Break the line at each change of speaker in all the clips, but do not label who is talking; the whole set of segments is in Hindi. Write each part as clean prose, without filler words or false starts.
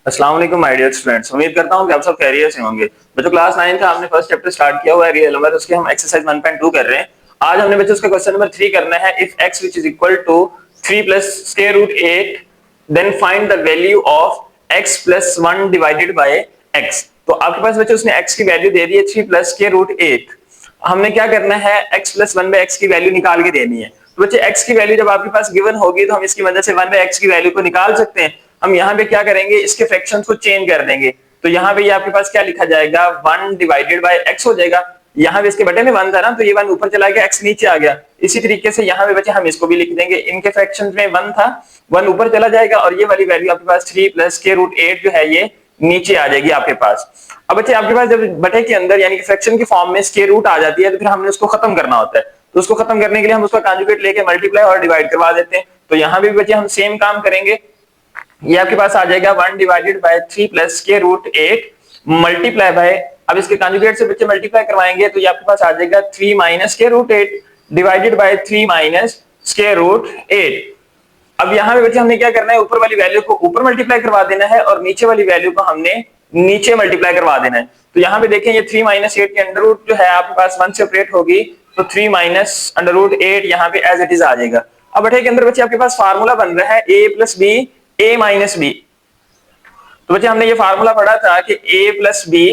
अस्सलाम वालेकुम माय डियर स्टूडेंट्स। उम्मीद करता हूं कि आप सब खैरियत से होंगे। बच्चों क्लास 9 का हमने फर्स्ट चैप्टर स्टार्ट किया हुआ है रियल नंबर, उसके हम एक्सरसाइज 1.2 कर रहे हैं। आज हमने बच्चों उसका क्वेश्चन नंबर 3 करना है। If x which is equal to 3 plus square root 8 then find the value of x plus 1 divided by x। तो आपके पास बच्चों उसने x की वैल्यू दे दी है 3 plus square root 8। हमने क्या करना है, x plus 1 by x की वैल्यू निकाल के देनी है। तो बच्चे x की वैल्यू जब आपके पास गिवन होगी तो हम इसकी मदद से 1 by x की वैल्यू को निकाल सकते हैं। हम यहाँ पे क्या करेंगे, इसके फ्रैक्शंस को चेंज कर देंगे। तो यहाँ पे ये आपके पास क्या लिखा जाएगा, 1 डिवाइडेड बाय x हो जाएगा। यहाँ पे इसके बटे में 1 था ना, तो ये 1 ऊपर चला गया, x नीचे आ गया। इसी तरीके से यहाँ पे बच्चे हम इसको भी लिख देंगे, इनके फ्रैक्शंस में 1 था, 1 ऊपर चला जाएगा और ये वाली वैल्यू आपके पास 3 प्लस के रूट 8 जो है ये नीचे आ जाएगी आपके पास। अब बच्चे आपके पास जब बटे के अंदर यानी कि फ्रैक्शन की फॉर्म में स्क्वायर रूट आ जाती है तो फिर हमने उसको खत्म करना होता है। तो उसको खत्म करने के लिए हम उसका कॉन्जुगेट लेके मल्टीप्लाई और डिवाइड करवा देते हैं। तो यहाँ भी बच्चे हम सेम काम करेंगे। ये आपके पास आ जाएगा 1 डिवाइडेड बाय 3 प्लस के रूट 8 मल्टीप्लाई बाय, अब इसके कॉन्जुगेट से बच्चे मल्टीप्लाई करवाएंगे तो ये आपके पास आ जाएगा 3 माइनस के root 8 divided by 3 minus square root 8। अब यहाँ पे बच्चे हमने क्या करना है, ऊपर वाली वैल्यू को ऊपर मल्टीप्लाई करवा देना है और नीचे वाली वैल्यू को हमने नीचे मल्टीप्लाई करवा देना है। तो यहाँ पे देखें ये 3 माइनस 8 की अंडर रूट जो है आपके पास 1 से ऑपरेट होगी, तो 3 माइनस अंडर रूट 8 यहाँ पे एज इट इज आ जाएगा। अब बटे के अंदर बच्चे आपके पास फार्मूला बन रहा है a plus b a minus b. तो बच्चे हमने ये फार्मूला पढ़ा था कि a plus b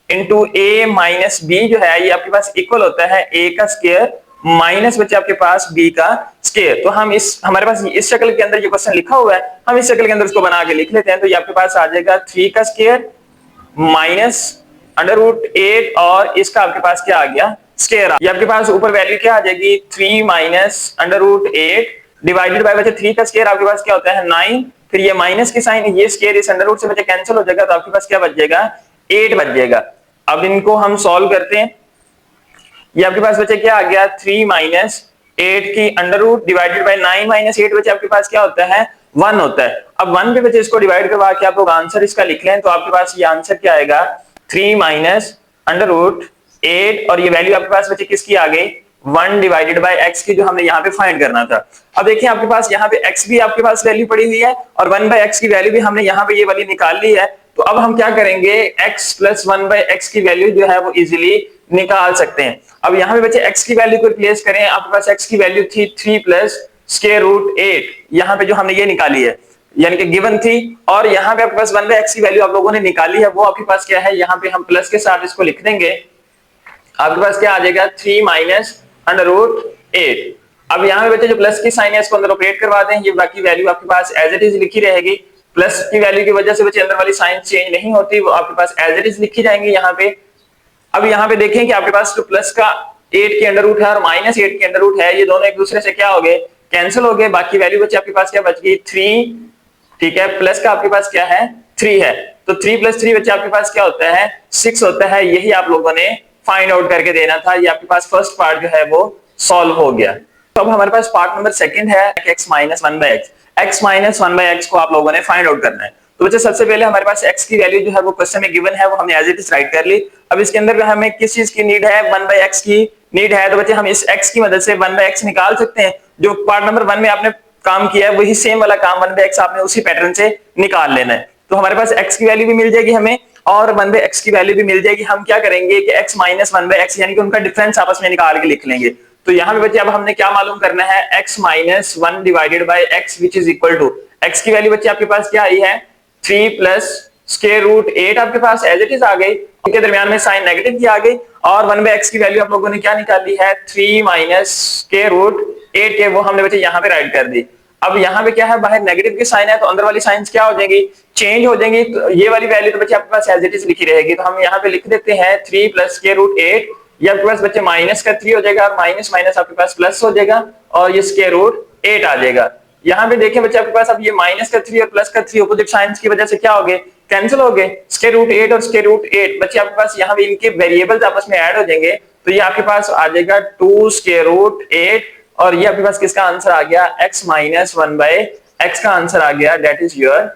into a minus b जो है ये आपके पास इक्वल होता है a का स्क्वायर माइनस बच्चे आपके पास b का स्क्वायर। तो हम हमारे पास इस शक्ल के अंदर ये क्वेश्चन लिखा हुआ है, हम इस शक्ल के अंदर उसको बना के लिख लेते हैं। तो ये आपके पास आ जाएगा 3 का स्क्वायर माइनस अंडर रूट 8 और इसका आपके पास क्या आ गया, स्क्वायर। ये आपके पास ऊपर वैल्यू क्या आ जाएगी, 3 minus under root 8 divided by बच्चे 3 का स्क्वायर आपके पास क्या होता है 9, फिर ये माइनस की साइन, ये स्क्वायर इस अंडर रूट से बच्चे कैंसिल हो जाएगा, तो आपके पास क्या बच जाएगा 8 बच जाएगा। अब इनको हम सॉल्व करते हैं। ये आपके पास बच्चे क्या आ गया 3 माइनस 8 की under root divided by 9 minus 8 बच्चे आपके पास क्या होता है 1 होता है। अब 1 पे बच्चे इसको डिवाइड करवा के आप लोग आंसर इसका लिख लें, तो आपके पास ये आंसर क्या आएगा 3 माइनस अंडर रूट 8 और ये वैल्यू आपके पास बच्चे किसकी आ गई 1 डिवाइडेड बाय x की, जो हमने यहाँ पे फाइंड करना था। अब देखिए आपके पास यहाँ पे x भी आपके पास वैल्यू पड़ी हुई है और 1 बाय x की वैल्यू भी हमने यहाँ पे ये वाली निकाल ली है। तो अब हम क्या करेंगे, x प्लस 1 बाय x की वैल्यू जो है वो इजीली निकाल सकते हैं। अब यहाँ पे बच्चे x की वैल्यू को रिप्लेस करें, आपके पास x की वैल्यू थी 3 प्लस स्क्वायर रूट 8, यहाँ पे जो हमने ये निकाली है यानी कि गिवन थी, और यहाँ पे आपके पास 1 बाय x की वैल्यू आप लोगों ने निकाली है, वो आपके पास क्या है, यहाँ पे हम प्लस के साथ इसको लिख देंगे। आपके पास क्या आ जाएगा 3 माइनस अंडर रूट 8। अब यहाँ पे बच्चे जो प्लस की साइन है इसको अंदर ऑपरेट करवा दें, ये बाकी वैल्यू आपके पास एज इट इज लिखी रहेगी। प्लस की वैल्यू की वजह से बच्चे अंदर वाली साइन चेंज नहीं होती, वो आपके पास एज इट इज लिखी जाएंगी यहाँ पे। अब यहाँ पे देखें कि आपके पास जो प्लस का 8 की अंडर रूट है और माइनस 8 की अंडर रूट है, ये दोनों एक दूसरे से क्या हो गए, कैंसिल हो गए। बाकी वैल्यू बच्चे आपके पास क्या बच गई 3, ठीक है, प्लस का आपके पास क्या है 3 है, तो 3 प्लस 3 बच्चे आपके पास क्या होता है 6 होता है। यही आप लोगों ने फाइंड आउट करके देना था। ये आपके पास फर्स्ट पार्ट जो है वो सॉल्व हो गया। तो अब हमारे पास पार्ट नंबर सेकंड है x minus 1 by x minus 1 by x को आप लोगों ने फाइंड आउट करना है। तो बच्चे सबसे पहले हमारे पास x की वैल्यू जो है वो क्वेश्चन में गिवन है, वो हमने एज इट इज राइट कर ली। अब इसके अंदर हमें किस चीज की नीड है, 1 बाय x की नीड है। तो बच्चे हम इस x की मदद से 1 बाय x निकाल सकते हैं। जो पार्ट नंबर 1 में आपने काम किया है वही सेम वाला काम 1 बाय x आपने उसी पैटर्न से निकाल लेना है। तो हमारे पास x की वैल्यू भी मिल जाएगी हमें और 1 बाय x की वैल्यू भी मिल जाएगी। हम क्या करेंगे कि x माइनस 1 बाय x यानी कि उनका डिफरेंस आपस में निकाल के लिख लेंगे। तो यहाँ पे बच्चे अब हमने क्या मालूम करना है, x minus 1 divided by x which is equal to, x की वैल्यू बच्चे आपके पास क्या आई है 3 प्लस स्क्वायर रूट 8 आपके पास एज इट इज आ गई, उनके दरमियान में साइन नेगेटिव की आ गई, और 1 बाय x की वैल्यू आप लोगों ने क्या निकाली है 3 माइनस स्क्वायर रूट 8 के, वो हमने बच्चे यहाँ पे राइट कर दी। अब यहाँ पे क्या है, बाहर नेगेटिव की साइन है तो अंदर वाली साइंस क्या हो जाएंगी, चेंज हो जाएंगी। तो ये वाली वैल्यू तो बच्चे आपके पास एज इट इज लिखी रहेगी। तो हम यहाँ पे लिख देते हैं 3 प्लस स्क्वायर रूट 8, ये आपके पास बच्चे माइनस का 3 हो जाएगा और माइनस माइनस आपके पास प्लस हो जाएगा और ये स्क्वायर रूट 8 आ जाएगा। यहाँ पे देखें बच्चे आपके पास अब ये माइनस का 3 और प्लस का 3 अपोजिट साइंस की वजह से क्या हो गए, कैंसिल हो गए। स्क्वायर रूट 8 और स्क्वायर रूट 8 बच्चे आपके पास यहाँ पे इनके वेरिएबल्स आपस में ऐड हो जाएंगे, तो ये आपके पास आ जाएगा 2 स्क्वायर रूट 8 और ये आपके पास किसका आंसर आ गया x माइनस 1 बाय x का आंसर आ गया, दैट इज योर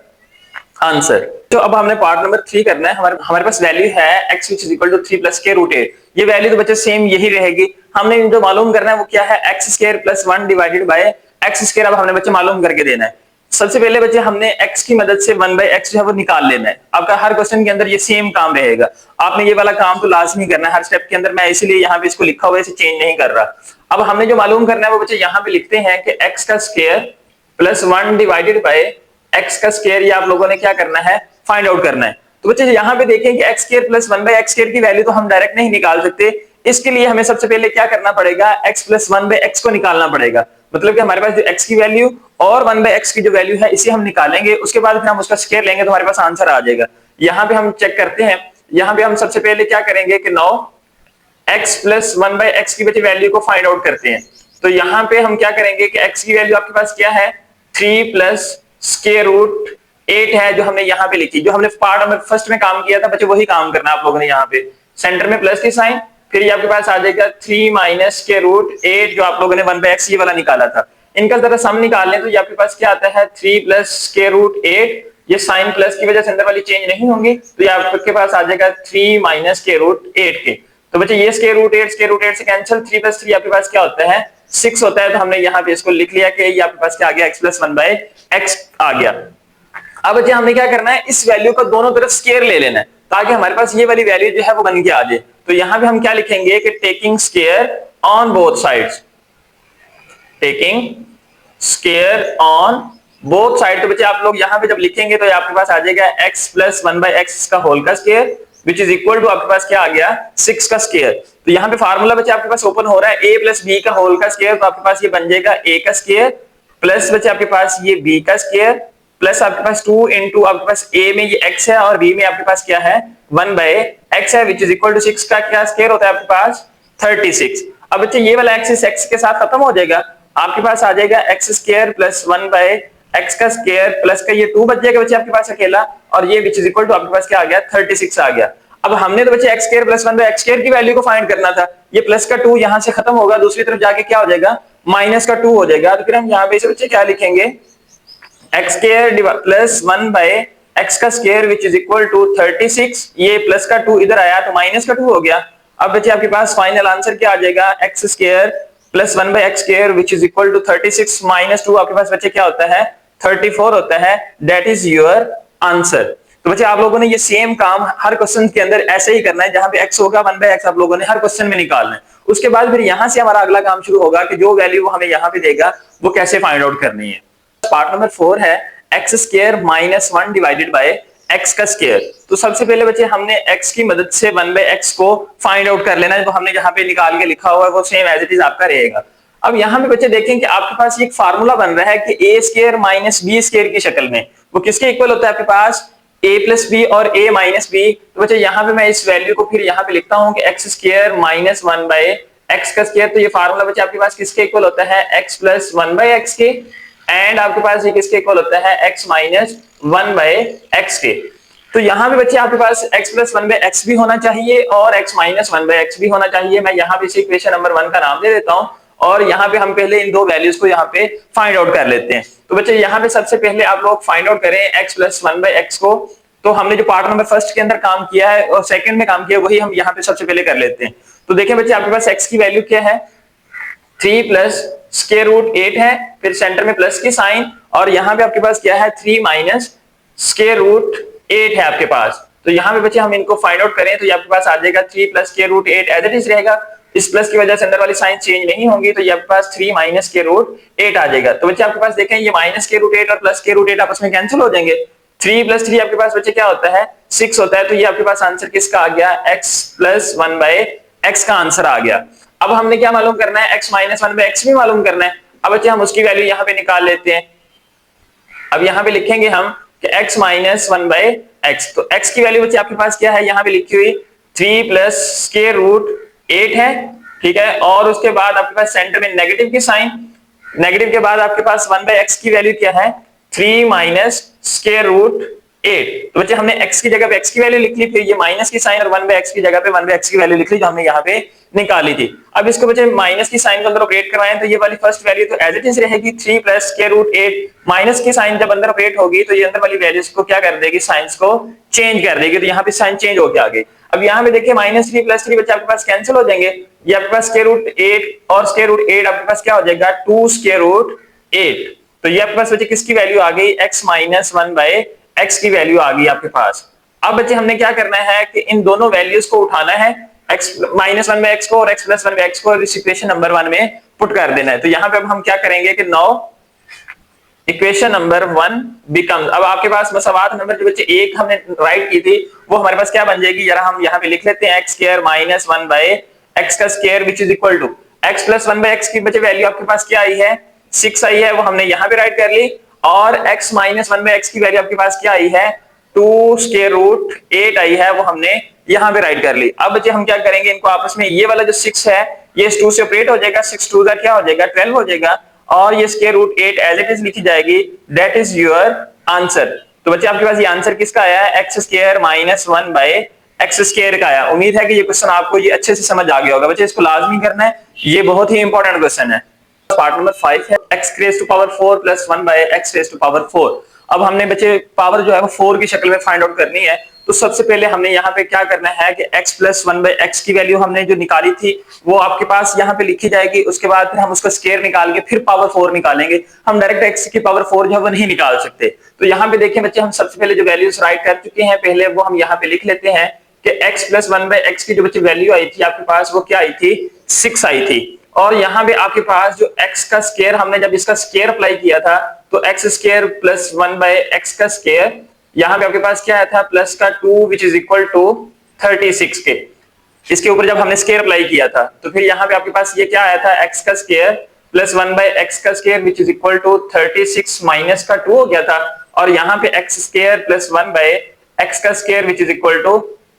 आंसर। तो अब हमने पार्ट नंबर 3 करना है। हमारे पास वैल्यू है x which is equal to 3 plus square root 8। ये वैल्यू तो बच्चे सेम यही रहेगी। हमने जो मालूम करना है वो क्या है x square plus 1 divided by x square। अब हमने बच्चे मालूम करके देना है। सबसे पहले बच्चे हमने x की मदद से 1/x जो है वो निकाल लेना है। आपका हर क्वेश्चन के अंदर ये सेम काम रहेगा, आपने ये वाला काम तो लाजमी करना है हर स्टेप के अंदर। मैं इसीलिए यहाँ पे इसको लिखा हुआ है, इसे चेंज नहीं कर रहा। अब हमने जो मालूम करना है वो बच्चे यहाँ पे लिखते हैं कि x का square plus 1 divided by x का स्क्वायर, ये आप लोगों ने क्या करना है, फाइंड आउट करना है। तो बच्चे यहाँ पे देखें कि x square plus 1/x square की वैल्यू तो हम डायरेक्ट नहीं निकाल सकते, इसके लिए हमें सबसे पहले क्या करना पड़ेगा, x प्लस 1/x को निकालना पड़ेगा। मतलब कि हमारे पास जो x की वैल्यू और 1/x की जो वैल्यू है इसे हम निकालेंगे, उसके बाद फिर हम उसका स्क्वायर लेंगे तो हमारे पास आंसर आ जाएगा। यहाँ पे हम चेक करते हैं, यहाँ पे हम सबसे पहले क्या करेंगे कि 9x प्लस 1/x की बची वैल्यू को फाइंड आउट करते हैं। तो यहाँ पे हम क्या करेंगे कि x की वैल्यू आपके पास क्या है, 3 प्लस स्क्वायर रूट 8 है, जो हमने यहाँ पे लिखी, जो हमने पार्ट नंबर फर्स्ट में काम किया था बच्चे वही काम करना आप लोगों ने। यहाँ पे सेंटर में प्लस की साइन, फिर ये आपके पास आ जाएगा 3 माइनस स्क्वायर रूट 8 जो आप लोगों ने 1/x ये वाला निकाला था। इनका जरा सम निकाल लें तो ये आपके पास क्या आता है, 3 प्लस स्क्वायर रूट 8, ये साइन प्लस की वजह से अंदर वाली चेंज नहीं होंगी, तो ये आपके पास आ जाएगा 3 माइनस स्क्वायर रूट 8 के। तो बच्चे ये स्क्वायर रूट 8 से कैंसिल, 3 प्लस 3 आपके पास क्या होता है, 6 होता है। तो हमने यहाँ पे इसको लिख लिया कि ये आपके पास क्या आ गया, x प्लस 1/x आ गया। अब बच्चे हमने क्या करना है, इस वैल्यू को दोनों तरफ स्क्वायर ले लेना है ताकि हमारे पास ये वाली वैल्यू जो है वो बन के आ जाए। तो यहाँ पे हम क्या लिखेंगे कि taking square on both sides, taking square on both side. तो बच्चे आप लोग यहाँ पे जब लिखेंगे तो आपके पास आ जाएगा x प्लस 1/x का होल का square which is equal to आपके पास क्या आ गया, 6 का स्क्वायर। तो यहाँ पे फार्मूला बच्चे आपके पास ओपन हो रहा है, a प्लस b का होल का स्क्वायर, तो आपके पास ये बन जाएगा a का स्क्वायर प्लस बच्चे आपके पास ये b का स्क्वायर प्लस आपके पास 2 इंटू आपके पास a में ये x है और b में आपके पास क्या है, 1/x है विच इज इक्वल टू 6 का क्या स्क्वायर होता है आपके पास 36। अब बच्चे ये वाला एक्सिस x के साथ खत्म हो जाएगा, आपके पास आ जाएगा x स्क्वायर प्लस 1/x का स्क्वायर प्लस का ये 2 बच जाएगा बच्चे आपके पास अकेला, और ये विच इज इक्वल टू आपके पास क्या आ गया, 36 आ गया। अब हमने तो बच्चे x square plus 1/x square की वैल्यू को फाइंड करना था, ये प्लस का 2 यहां से खत्म होगा, दूसरी तरफ जाके क्या हो जाएगा, माइनस का 2 हो जाएगा। तो फिर हम यहाँ पे इसे बच्चे क्या लिखेंगे, x स्क्वायर प्लस 1/x का square which is equal to 36, ये प्लस का 2 इधर आया तो माइनस का 2 हो गया। अब बच्चे आपके पास फाइनल आंसर क्या आ जाएगा, x square plus 1/x square which is equal to 36 minus 2 आपके पास बच्चे क्या होता है, 34 होता है। That is your answer. तो बच्चे आप लोगों ने ये सेम काम हर क्वेश्चन के अंदर ऐसे ही करना है, जहां पे x होगा 1/x आप लोगों ने हर क्वेश्चन में निकालना है। उसके बाद फिर यहां से हमारा अगला काम शुरू होगा कि जो वैल्यू वो हमें यहाँ पे देगा वो कैसे फाइंड आउट करनी है। पार्ट नंबर 4 है x square minus 1 divided by x का स्क्वायर। तो सबसे पहले बच्चे हमने x की मदद से 1/x को फाइंड आउट कर लेना है, तो हमने यहाँ पे निकाल के लिखा हुआ है वो सेम एज इट इज आपका रहेगा। अब यहाँ पे बच्चे देखें कि आपके पास एक फार्मूला बन रहा है कि a square minus b square की शक्ल में, वो किसके इक्वल होता है आपके पास, a प्लस बी और a माइनस बी। तो बच्चे यहाँ पे मैं इस वैल्यू को फिर यहाँ पे लिखता हूँ कि x स्क्वायर माइनस 1/x का स्क्वायर। तो ये फार्मूला बच्चे आपके पास किसके इक्वल होता है, x प्लस 1/x के, एंड आपके पास ये किसके इक्वल होता है, x माइनस 1/x के। तो यहाँ पे बच्चे आपके पास x प्लस 1/x भी होना चाहिए और x माइनस 1/x भी होना चाहिए। मैं यहाँ पे इसे इक्वेशन नंबर 1 का नाम दे देता हूँ और यहाँ पे हम पहले इन दो वैल्यूज को यहाँ पे फाइंड आउट कर लेते हैं। तो बच्चे यहाँ पे सबसे पहले आप लोग फाइंड आउट करें x प्लस 1/x को। तो हमने जो पार्ट नंबर फर्स्ट के अंदर काम किया है और सेकंड में काम किया वही हम यहाँ पे सबसे पहले कर लेते हैं। तो देखें बच्चे आपके पास x की वैल्यू क्या है, 3 प्लस स्क्वायर रूट 8 है, फिर सेंटर में प्लस की साइन, और यहाँ पे आपके पास क्या है, 3 माइनस स्क्वायर रूट 8 है आपके पास। तो यहाँ पे बच्चे हम इनको फाइंड आउट करें तो ये आपके पास आ जाएगा 3 plus square root 8 as it is रहेगा, इस प्लस की वजह से अंदर वाली साइन चेंज नहीं होंगी, तो ये आपके पास 3 माइनस स्क्वायर रूट 8 आ जाएगा। तो बच्चे आपके पास देखें ये माइनस स्क्वायर रूट 8 और प्लस स्क्वायर रूट 8 आपस में कैंसिल हो जाएंगे, 3 प्लस 3 आपके पास बच्चे क्या होता है, 6 होता है। तो ये आपके पास आंसर किसका आ गया, x प्लस 1/x का आंसर आ गया। अब हमने क्या मालूम करना है, x माइनस 1/x भी मालूम करना है। अब बच्चे हम उसकी वैल्यू यहाँ पे निकाल लेते हैं। अब यहाँ पे लिखेंगे हम कि x माइनस 1/x, तो x की वैल्यू बच्चे आपके पास क्या है, यहाँ पे लिखी हुई 3 प्लस स्क्वायर रूट 8 है, ठीक है, और उसके बाद आपके पास सेंटर में नेगेटिव की साइन, नेगेटिव के बाद आपके पास 1/x की वैल्यू क्या है, 3 माइनस स्क्वायर रूट 8। तो बच्चे हमने x की जगह पे x की वैल्यू लिख ली, फिर ये माइनस की साइन और 1/x की जगह पे 1/x की वैल्यू लिख ली जो हमने यहाँ पे निकाली थी। अब इसको बच्चे माइनस की साइन को अंदर ऑपरेट करवाएं तो ये वाली फर्स्ट वैल्यू तो एज इट इज रहेगी 3 प्लस स्क्वायर रूट 8, माइनस की साइन जब अंदर ऑपरेट होगी तो ये अंदर वाली वैल्यूज को क्या कर देगी, साइंस को चेंज कर देगी, तो यहाँ पे साइन चेंज होकर आ गई। अब यहाँ पे देखिए माइनस 3 प्लस 3 बच्चे आपके पास कैंसिल हो जाएंगे, ये आपके पास स्क्वायर रूट 8 और स्क्वायर रूट 8 आपके पास क्या हो जाएगा, 2 स्क्वायर रूट 8। तो ये आपके पास बच्चे किसकी वैल्यू आ गई, x माइनस 1/x की वैल्यू आ गई आपके पास। अब बच्चे हमने क्या करना है कि इन दोनों वैल्यूज को उठाना है, x माइनस 1/x को और x प्लस 1/x को इस इक्वेशन नंबर 1 में पुट कर देना है। तो यहाँ पे अब हम क्या करेंगे कि नाउ इक्वेशन नंबर 1 बिकम्स, अब आपके पास मसावात नंबर जो बच्चे एक हमने राइट की थी वो हमारे पास क्या बन जाएगी, जरा हम यहाँ पे लिख लेते हैं x स्क्वायर माइनस 1/x का square which is equal to x plus 1/x की बच्चे वैल्यू आपके पास क्या आई है, 6 आई है, वो हमने यहाँ पे राइट कर ली। और x माइनस 1/x की वैल्यू आपके पास क्या आई है, 2 स्क्वायर रूट 8 आई है, वो हमने यहाँ पे राइट कर ली। अब बच्चे हम क्या करेंगे, इनको आपस में ये वाला जो 6 है ये 2 से ऑपरेट हो जाएगा, 6 2 का क्या हो जाएगा 12 हो जाएगा, और ये square root 8 as it is लिखी जाएगी, दैट इज योर आंसर। तो बच्चे आपके पास ये आंसर किसका आया है, x square minus 1/x square का आया। उम्मीद है कि ये क्वेश्चन आपको ये अच्छे से समझ आ गया होगा बच्चे, इसको लाजमी करना है, ये बहुत ही इंपॉर्टेंट क्वेश्चन है। पार्ट नंबर 5 है x raise to power 4 plus 1/x raise to power 4। अब हमने बच्चे पावर जो है वो 4 की शक्ल में फाइंड आउट करनी है। तो सबसे पहले हमने यहाँ पे क्या करना है कि x प्लस 1/x की वैल्यू हमने जो निकाली थी वो आपके पास यहाँ पे लिखी जाएगी। उसके बाद फिर हम उसका स्क्वायर निकाल के फिर पावर 4 निकालेंगे। हम डायरेक्ट x की पावर 4 जो है वो नहीं निकाल सकते। तो यहाँ पे देखिए बच्चे, हम सबसे पहले जो वैल्यूज राइट कर चुके हैं पहले वो हम यहाँ पे लिख लेते हैं कि x प्लस 1/x की जो बच्चे वैल्यू आई थी आपके पास वो क्या आई थी, 6 आई थी। और यहाँ पे आपके पास जो x का स्क्वायर, हमने जब इसका स्क्वायर अप्लाई किया था तो x स्क्वायर प्लस 1/x का स्क्वायर, यहाँ पे आपके पास क्या आया था, प्लस का 2 विच इज इक्वल टू 36 के। इसके ऊपर जब हमने स्क्वायर अप्लाई किया था तो फिर यहाँ पे आपके पास ये क्या आया था, x का स्क्वायर प्लस 1/x का square which is equal to 36 minus का 2 हो गया था, और यहाँ पे x स्क्वायर प्लस 1/x का square which is equal to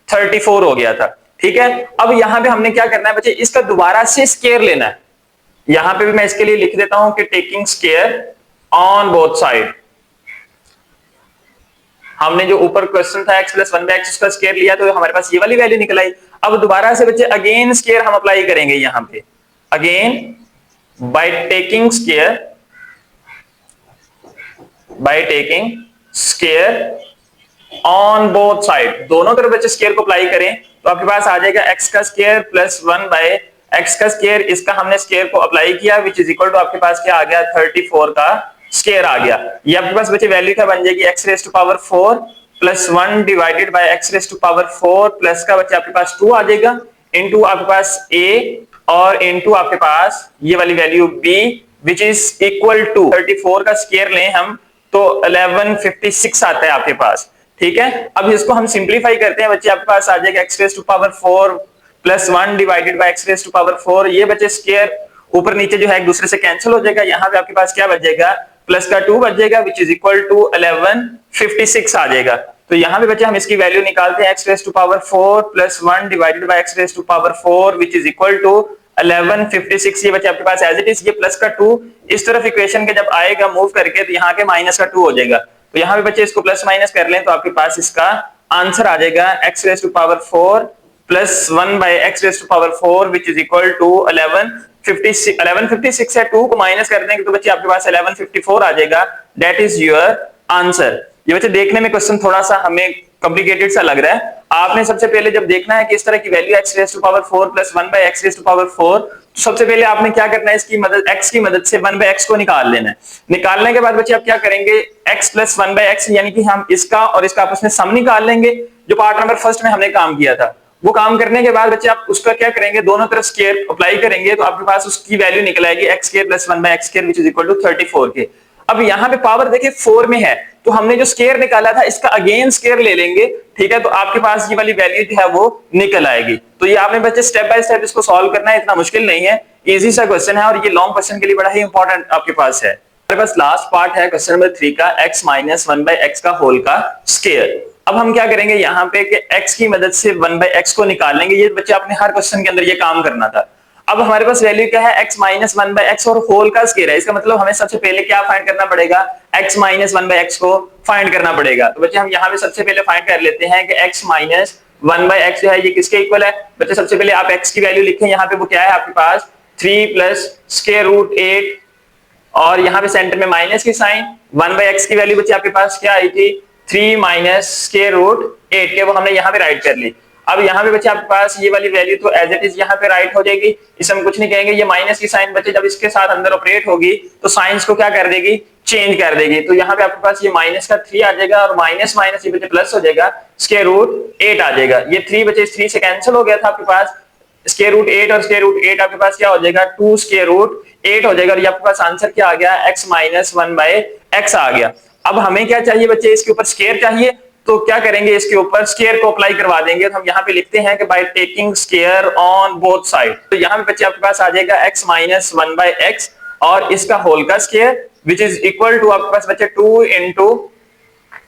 34 हो गया था। ठीक है, अब यहाँ पे हमने क्या करना है बच्चे, इसका दोबारा से स्क्वायर लेना है। यहाँ पे भी मैं इसके लिए लिख देता हूं कि taking square on both side. हमने जो ऊपर क्वेश्चन था x प्लस 1/x का स्क्वायर लिया तो हमारे पास ये वाली वैल्यू निकल आई। अब दोबारा से बच्चे अगेन स्क्वायर हम अप्लाई करेंगे यहाँ पे, again by taking square on both side, दोनों तरफ बच्चे स्क्वायर को अप्लाई करें तो आपके पास आ जाएगा x का स्क्वायर प्लस 1/x का स्क्वायर। इसका हमने स्क्वायर को अप्लाई किया विच इज इक्वल टू आपके पास क्या आ गया, 34 का स्क्वायर आ गया। ये आपके पास बच्चे वैल्यू क्या बन जाएगी, x raise to power 4 plus 1 divided by x raise to power 4 plus का बच्चे आपके पास 2 आ जाएगा, इनटू आपके पास a और इनटू आपके पास ये वाली value b which is equal to 34 का स्क्वायर लें हम तो 1156 आता है आपके पास। ठीक है, अब इसको हम सिंप्लीफाई करते हैं बच्चे, आपके पास आ जाएगा x raise to power 4 plus 1 divided by x raise to power 4। ये बच्चे स्क्वायर ऊपर नीचे जो है एक दूसरे से कैंसिल हो जाएगा, यहाँ पे आपके पास क्या बच जाएगा, प्लस का 2 बच जाएगा विच इज इक्वल टू 1156 आ जाएगा। तो यहाँ पे बच्चे हम इसकी वैल्यू निकालते हैं, x raise to power 4 plus 1 divided by x raise to power 4 which is equal to 1156। ये बच्चे आपके पास एज इट इज, ये प्लस का 2 इस तरफ इक्वेशन के जब आएगा मूव करके तो यहाँ के माइनस का 2 हो जाएगा। तो यहाँ पे बच्चे इसको प्लस माइनस कर लें तो आपके पास इसका आंसर आ जाएगा x raise to power 4 plus 1/x raise to power 4 which is equal to 1156 है, 2 को माइनस कर देंगे तो बच्चे आपके पास 1154 आ जाएगा, दैट इज योर आंसर। ये बच्चे देखने में क्वेश्चन थोड़ा सा हमें कॉम्प्लिकेटेड सा लग रहा है। आपने सबसे पहले जब देखना है कि इस तरह की value x raise to power 4 plus 1/x raise to power 4, तो सबसे पहले आपने क्या करना है, इसकी मदद x की मदद से 1/x को निकाल लेना है। निकालने के बाद बच्चे आप क्या करेंगे, x प्लस 1/x यानी कि हम इसका और इसका आपस में सम निकाल लेंगे, जो पार्ट नंबर फर्स्ट में हमने काम किया था। वो काम करने के बाद बच्चे आप उसका क्या करेंगे, दोनों तरफ स्क्वायर अप्लाई करेंगे तो आपके पास उसकी वैल्यू निकल आएगी x square plus 1/x square which is equal to 34 के। अब यहाँ पे पावर देखिए 4 में है तो हमने जो स्क्वायर निकाला था इसका अगेन स्क्वायर ले लेंगे। ठीक है, तो आपके पास ये वाली वैल्यू जो है वो निकल आएगी। तो ये आपने बच्चे स्टेप बाय स्टेप इसको सॉल्व करना है, इतना मुश्किल नहीं है, इजी सा क्वेश्चन है और ये लॉन्ग क्वेश्चन के लिए बड़ा ही इंपॉर्टेंट आपके पास है। हमारे पास लास्ट पार्ट है क्वेश्चन नंबर 3 का, x माइनस 1/x का होल का स्क्वायर। अब हम क्या करेंगे यहाँ पे कि x की मदद से 1/x को निकाल लेंगे। ये बच्चे आपने हर क्वेश्चन के अंदर ये काम करना था। अब हमारे पास वैल्यू क्या है, x माइनस 1/x और होल का स्क्वायर है। इसका मतलब हमें सबसे पहले क्या फाइंड करना पड़ेगा, x माइनस 1/x को फाइंड करना पड़ेगा। तो बच्चे हम यहाँ पे सबसे पहले फाइंड कर लेते हैं कि x माइनस 1/x जो है ये किसके इक्वल है। बच्चे सबसे पहले आप x की वैल्यू लिखें, यहाँ पे वो क्या है आपके पास 3 प्लस स्क्वायर रूट 8 और यहाँ पे सेंटर में माइनस की साइन। 1/x की वैल्यू बच्चे आपके पास क्या आई थी, 3 माइनस स्क्वायर रूट 8 के, वो हमने यहाँ पे राइट कर ली। अब यहाँ पे बच्चे आपके पास ये वाली वैल्यू तो एज इट इज यहाँ पे राइट हो जाएगी, इसे हम कुछ नहीं कहेंगे। ये माइनस की साइन बच्चे जब इसके साथ अंदर ऑपरेट होगी तो साइंस को क्या कर देगी, चेंज कर देगी। तो यहाँ पे आपके पास ये माइनस का 3 आ जाएगा और माइनस माइनस ये बच्चे प्लस हो जाएगा, स्क्वायर रूट 8 आ जाएगा। ये 3 बच्चे 3 से कैंसिल हो गया था आपके पास, स्क्वायर रूट 8 और स्क्वायर रूट 8 आपके पास क्या हो जाएगा, 2 स्क्वायर रूट 8 हो जाएगा। और ये आपके पास आंसर क्या आ गया, x माइनस 1/x आ गया। अब हमें क्या चाहिए बच्चे, इसके ऊपर स्क्वायर चाहिए, तो क्या करेंगे, इसके ऊपर स्क्वायर को अप्लाई करवा देंगे। तो हम यहाँ पे लिखते हैं कि by taking square on both side. तो यहाँ पे बच्चे आपके पास आ जाएगा x माइनस 1/x और इसका होल का square which is equal to आपके पास बच्चे 2 इंटू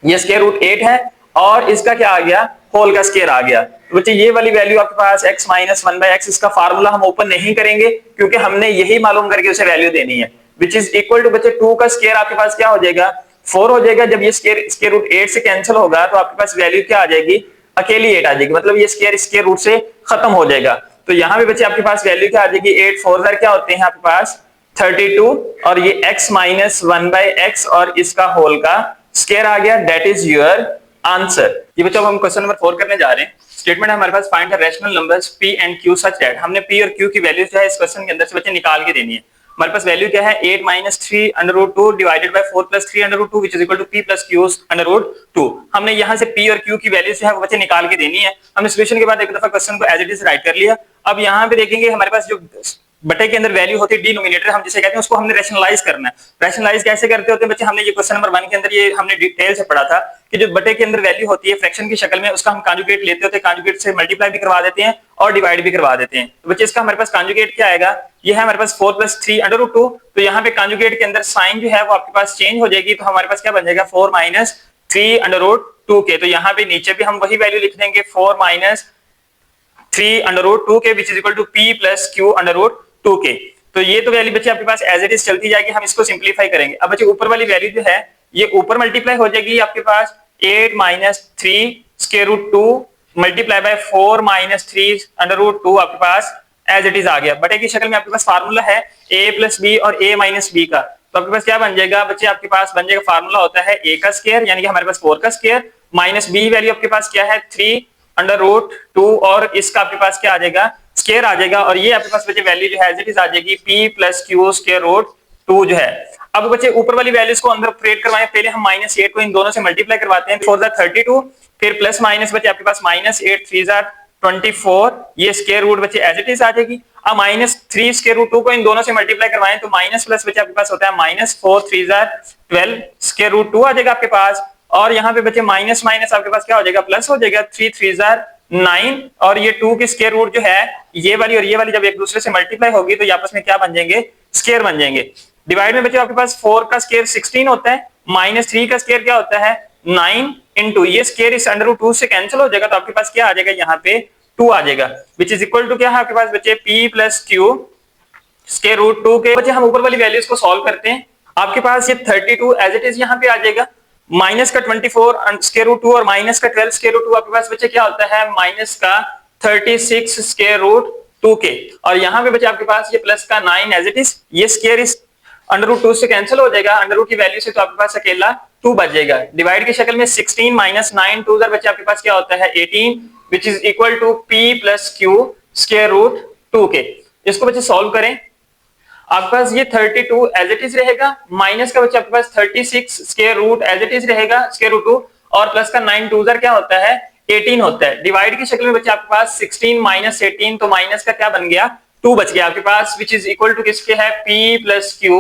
ये स्क्वायर रूट 8 है और इसका क्या आ गया, होल का स्क्वायर आ गया। तो बच्चे ये वाली वैल्यू आपके पास x माइनस 1/x, इसका फार्मूला हम ओपन नहीं करेंगे क्योंकि हमने यही मालूम करके उसे वैल्यू देनी है, विच इज इक्वल टू बच्चे 2 का स्क्वायर आपके पास क्या हो जाएगा, 4 हो जाएगा। जब ये स्क्वायर रूट 8 से कैंसिल होगा तो आपके पास वैल्यू क्या आ जाएगी, अकेली 8 आ जाएगी, मतलब ये स्क्वायर रूट से खत्म हो जाएगा। तो यहाँ पे बच्चे आपके पास वैल्यू क्या आ जाएगी, 8 4 क्या होते हैं आपके पास 32 और ये x माइनस 1/x और इसका होल का स्क्वायर आ गया, दैट इज योर आंसर। ये बच्चों हम क्वेश्चन नंबर 4 करने जा रहे हैं। स्टेटमेंट है हमारे पास, find the rational numbers p and q such that. हमने p और q की वैल्यू जो है इस क्वेश्चन के अंदर से बच्चे निकाल के देनी है। हमारे पास वैल्यू क्या है, 8 minus 3 under root 2 divided by 4 plus 3 under root 2 which is equal to p plus q under root 2। हमने यहाँ से p और q की वैल्यू जो है वो बच्चे निकाल के देनी है। हमने सॉल्यूशन के बाद एक दफा क्वेश्चन को एज इट इज राइट कर लिया। अब यहाँ पे देखेंगे हमारे पास जो बटे के अंदर वैल्यू होती है डिनोमिनेटर, हम जिसे कहते हैं, उसको हमने रैशनलाइज करना है। रैशनलाइज कैसे करते होते हैं बच्चे, हमने ये क्वेश्चन नंबर 1 के अंदर ये हमने डिटेल से पढ़ा था कि जो बटे के अंदर वैल्यू होती है फ्रैक्शन की शक्ल में, उसका हम कॉन्जुगेट लेते होते हैं, कॉन्जुगेट से मल्टीप्लाई भी करवा देते हैं और डिवाइड भी करवा देते हैं। तो बच्चे इसका हमारे पास कॉन्जुगेट क्या आएगा, ये है हमारे पास 4 प्लस 3 अंडर रूट 2। तो यहाँ पे कॉन्जुगेट के अंदर साइन जो है वो आपके पास चेंज हो जाएगी, तो हमारे पास क्या बन जाएगा 4 माइनस 3 अंडर रूट 2 के। तो यहाँ पे नीचे भी हम वही वैल्यू लिख देंगे 4 माइनस 3 अंडर रूट 2 के which is equal to p plus q under root 2 के। तो ये तो वैल्यू बच्चे आपके पास एज इट इज चलती जाएगी, हम इसको सिंप्लीफाई करेंगे। अब बच्चे ऊपर वाली वैल्यू जो है ये ऊपर मल्टीप्लाई हो जाएगी आपके पास 8 minus 3 square root 2 multiply by 4 minus 3 under root 2 आपके पास एज इट इज आ गया। बटे की शक्ल में आपके पास फार्मूला है a प्लस बी और a माइनस बी का। तो आपके पास क्या बन जाएगा बच्चे, आपके पास बन जाएगा फार्मूला होता है a का स्क्वायर यानी कि हमारे पास 4 का स्क्वायर माइनस b वैल्यू आपके पास क्या है 3 अंडर रूट 2 और इसका आपके पास क्या आ जाएगा, स्क्वायर आ जाएगा। और ये आपके पास बच्चे वैल्यू जो है एज इट इज आ जाएगी p plus q square root 2 जो है। अब बच्चे ऊपर वाली वैल्यूज को अंदर ऑपरेट करवाएं, पहले हम माइनस 8 को इन दोनों से मल्टीप्लाई करवाते हैं, 4 32 फिर प्लस माइनस बच्चे आपके पास माइनस 8 3 24 ये स्क्वायर रूट बच्चे एज इट इज आ जाएगी। अब माइनस 3 स्क्वायर रूट 2 को इन दोनों से मल्टीप्लाई करवाएं तो माइनस प्लस बच्चे आपके पास होता है माइनस 4 3 12 स्क्वायर रूट 2 आ जाएगा आपके पास। और यहाँ पे बच्चे माइनस माइनस आपके पास क्या हो जाएगा, प्लस हो जाएगा 3 3 9 और ये 2 की स्क्वायर रूट जो है ये वाली और ये वाली जब एक दूसरे से मल्टीप्लाई होगी तो ये आपस में क्या बन जाएंगे, स्क्वायर बन जाएंगे। डिवाइड में बच्चे आपके पास 4 का स्क्वायर 16 होता है, माइनस 3 का स्क्वायर क्या होता है 9 इंटू ये स्क्वायर इस अंडर रूट 2 से कैंसिल हो जाएगा तो आपके पास क्या आ जाएगा, यहाँ पे 2 आ जाएगा विच इज इक्वल टू क्या है आपके पास बच्चे p plus q square root 2 के। बच्चे हम ऊपर वाली वैल्यूज को सॉल्व करते हैं, आपके पास ये 32 एज इट इज यहाँ पे आ जाएगा, माइनस का 24 स्क्वायर रूट 2 और माइनस का 12 स्क्वायर रूट 2 आपके पास बच्चे क्या होता है माइनस का 36 स्क्वायर रूट 2 के। और यहाँ पे बच्चे आपके पास ये प्लस का 9 एज इट इज, ये स्क्वायर इस अंडर रूट 2 से कैंसिल हो जाएगा, अंडर रूट की वैल्यू से तो आपके पास अकेला 2 बच जाएगा। डिवाइड की शक्ल में 16 माइनस 9 2 बच्चे आपके पास क्या होता है 18 which is equal to p plus q square root 2 के। इसको बच्चे सॉल्व करें, आपके पास ये 32 एज इट इज रहेगा, माइनस का बच्चे आपके पास 36 square root as it is रहेगा स्क्वायर रूट 2 और प्लस का 9 2 क्या होता है 18 होता है। डिवाइड की शक्ल में बच्चे आपके पास 16 माइनस 18 तो माइनस का क्या बन गया 2 बच गया आपके पास विच इज इक्वल टू किसके है p plus q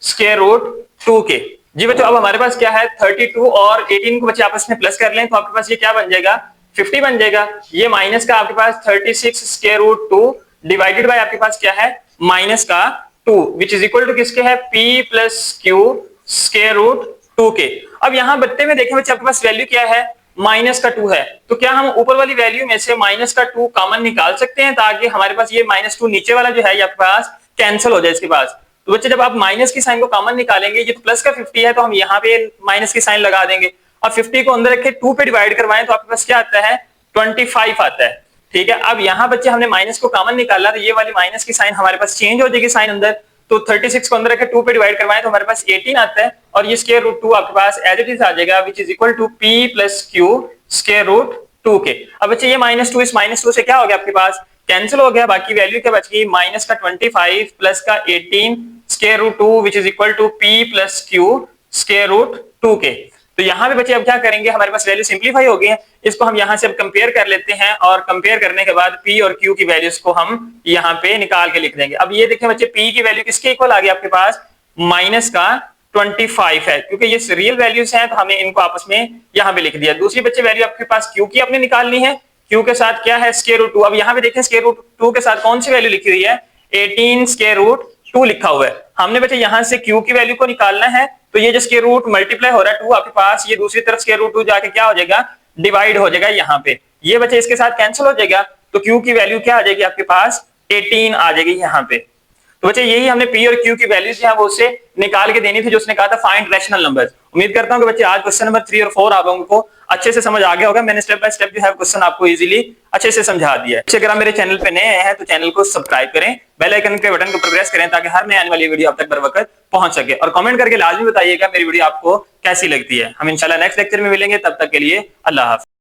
square root 2 के। जी बच्चों अब हमारे पास क्या है 32 और 18 को बच्चे आपस में प्लस कर लें तो आपके पास ये क्या बन जाएगा 50 बन जाएगा। ये माइनस का आपके पास 36 स्क्वायर रूट 2 डिवाइडेड बाय आपके पास क्या है माइनस का 2 विच इज इक्वल टू किसके है p plus q square root 2 के। अब यहाँ बट्टे में देखें बच्चे आपके पास वैल्यू क्या है माइनस का 2 है, तो क्या हम ऊपर वाली वैल्यू में से माइनस का 2 कॉमन निकाल सकते हैं ताकि हमारे पास ये माइनस 2 नीचे वाला जो है आपके पास कैंसिल हो जाए इसके पास। तो बच्चे जब आप माइनस की साइन को कॉमन निकालेंगे, ये तो प्लस का 50 है तो हम यहाँ पे माइनस की साइन लगा देंगे। अब 50 को अंदर रखे 2 पे डिवाइड करवाएं तो आपके पास क्या आता है 25 आता है, ठीक है। अब यहाँ बच्चे हमने माइनस को कॉमन निकाला तो ये वाली माइनस की साइन हमारे पास चेंज हो जाएगी साइन अंदर, तो 36 को अंदर रखे 2 पे डिवाइड करवाएं तो हमारे पास 18 आता है और ये स्क्वायर रूट 2 आपके पास एज इट इज आ जाएगा which is equal to p plus q square root 2 के। अब बच्चे ये -2 इस -2 से क्या हो गया आपके पास कैंसिल हो गया, बाकी वैल्यू क्या बच गई माइनस का 25 प्लस का 18 square root 2 which is equal to p plus q square root 2 के। तो यहाँ पे बच्चे अब क्या करेंगे, हमारे पास वैल्यू सिंप्लीफाई हो गई है, इसको हम यहाँ से अब कंपेयर कर लेते हैं और कंपेयर करने के बाद p और q की वैल्यूज को हम यहाँ पे निकाल के लिख देंगे। अब ये देखें बच्चे p की वैल्यू किसके इक्वल आ गई आपके पास माइनस का 25 है, क्योंकि ये रियल वैल्यूज हैं तो हमने इनको आपस में यहाँ पे लिख दिया। दूसरी बच्चे वैल्यू आपके पास q की आपने निकालनी है, q के साथ क्या है स्क्वायर रूट 2। अब यहाँ पे देखें स्क्वायर रूट 2 के साथ कौन सी वैल्यू लिखी हुई है 18 स्क्वायर रूट 2 लिखा हुआ है। हमने बच्चे यहाँ से q की वैल्यू को निकालना है, तो ये जो स्क्वायर रूट मल्टीप्लाई हो रहा है 2 आपके पास, ये दूसरी तरफ स्क्वायर रूट 2 जाके क्या हो जाएगा डिवाइड हो जाएगा यहाँ पे, ये बच्चे इसके साथ कैंसिल हो जाएगा, तो q की वैल्यू क्या आ जाएगी आपके पास 18 आ जाएगी यहाँ पे। तो बच्चे यही हमने p और q की वैल्यूज जो है वो उससे निकाल के देनी थी, जो उसने कहा था फाइंड रैशनल नंबर्स। उम्मीद करता हूं कि बच्चे आज क्वेश्चन नंबर 3 और 4 आप लोगों को अच्छे से समझ आ गया होगा। मैंने स्टेप बाय स्टेप जो है क्वेश्चन आपको इजीली अच्छे से समझा दिया है। अगर आप मेरे चैनल पे नए हैं तो चैनल को सब्सक्राइब करें, बेल आइकन के बटन को प्रेस करें ताकि हर नई आने वाली वीडियो आप तक बर वक्त पहुंच सके, और कमेंट करके लाजमी बताइएगा मेरी वीडियो आपको कैसी लगती है। हम इंशाल्लाह नेक्स्ट लेक्चर में मिलेंगे, तब तक के लिए अल्लाह हाफिज।